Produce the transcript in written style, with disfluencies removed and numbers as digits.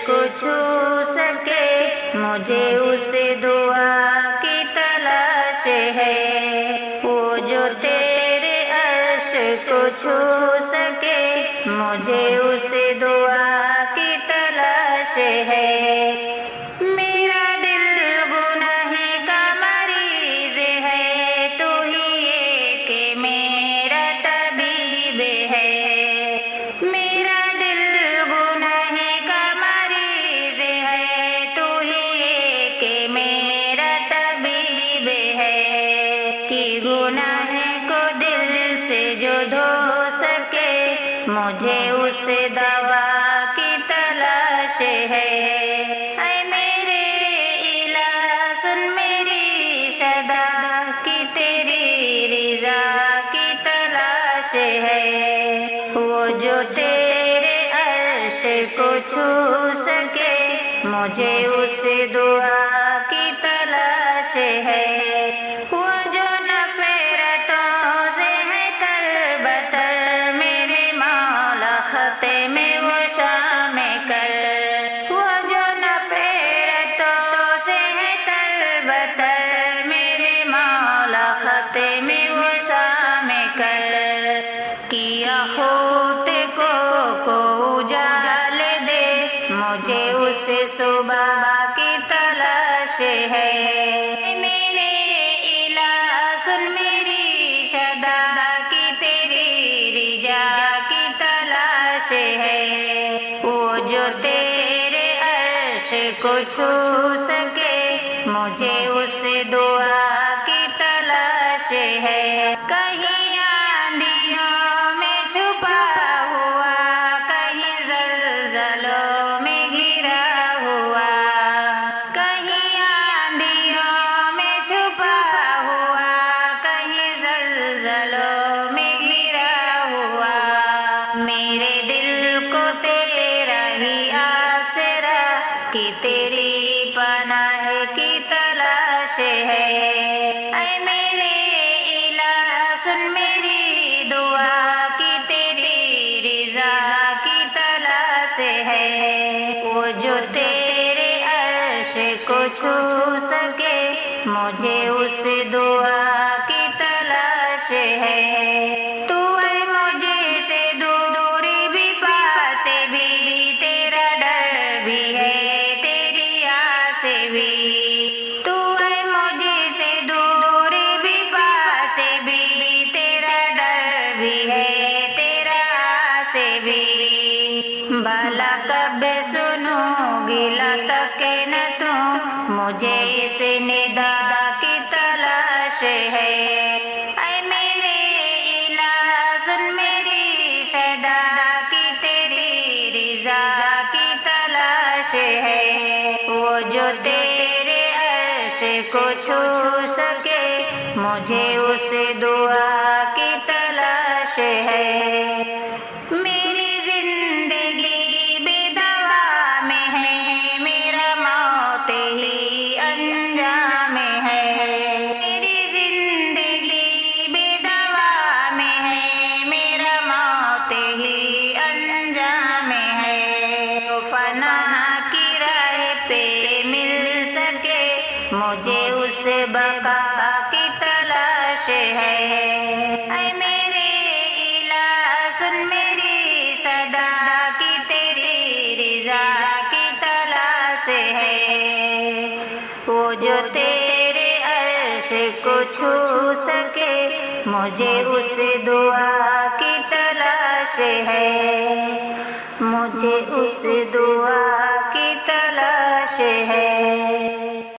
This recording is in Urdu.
کو چھو سکے، مجھے اس دعا کی تلاش ہے۔ وہ جو تیرے عرش کو چھو سکے، مجھے اس دعا کی تلاش ہے۔ میرا دل گناہ کا مریض ہے، تو ہی ایک میرا طبیب ہے۔ میرا دل گناہ کا مریض ہے، تو ہی ایک میرا طبیب ہے۔ کہ گناہ کو دل سے جو دھو سکے، مجھے اس دوا کی تلاش ہے۔ اے میرے الہ سن میری صدا، کی تیری رضا کی تلاش ہے۔ وہ جو تیرے عرش کو چھو سکے، مجھے اس دعا کی تلاش ہے۔ وہ جو نفرتوں سے ہے تر بتر، میرے مولا خط میں وہ شامل کر۔ وہ جو نفرتوں سے ہے تر بتر، میرے مولا خط میں وہ شامل کر۔ کیا خود کو اجال دے، مجھے اس صبح کی تلاش ہے۔ میرے الہ سن میری صدا، کی تیری رضا کی تلاش ہے۔ وہ جو تیرے عرش کو چھو سکے، مجھے اس دعا کی تلاش ہے۔ کہیں آندھیوں میں چھپا ہوا، کہیں زلزلوں میں گھرا ہوا۔ کہیں آندھیوں میں چھپا ہوا، کہیں زلزلوں میں گھرا ہوا۔ میرے دل کو تیرا ہی آسرا، کہ تیری پناہ کی تلاش ہے۔ اے میرے الہ سن میری دعا، کی تیری رضا کی تلاش ہے۔ وہ جو تیرے عرش کو چھو سکے، مجھے اس دعا کی تلاش ہے۔ تو ہے مجھے سے دور بھی، پاس بھی، تیرا ڈر بھی ہے، تیری آس بھی۔ تو ہے مجھے سے دور بھی، پاس بھی، تیرا ڈر بھی ہے، تیرا آس بھی۔ بھلا کب سنوں گلا تک نہ تو، مجھے اس ندا کی تلاش ہے۔ اے میرے الہ سن میری صدا، کی تیری رضا کی تلاش ہے۔ وہ جو تیرے عرش کو چھو سکے، مجھے اس دعا کی تلاش ہے۔ میری زندگی بے دوا میں ہے، میرا موت ہی انجام ہے۔ میری زندگی بے دوا میں ہے، میرا موت ہی انجام ہے۔ تو فنا کی راہ پہ مل سکے، مجھے اس بقا کی تلاش ہے۔ اے میرے الہ سن میری صدا، کی تیری رضا کی تلاش ہے۔ وہ جو تیرے عرش کو چھو سکے، مجھے اس دعا کی تلاش ہے۔ مجھے اس دعا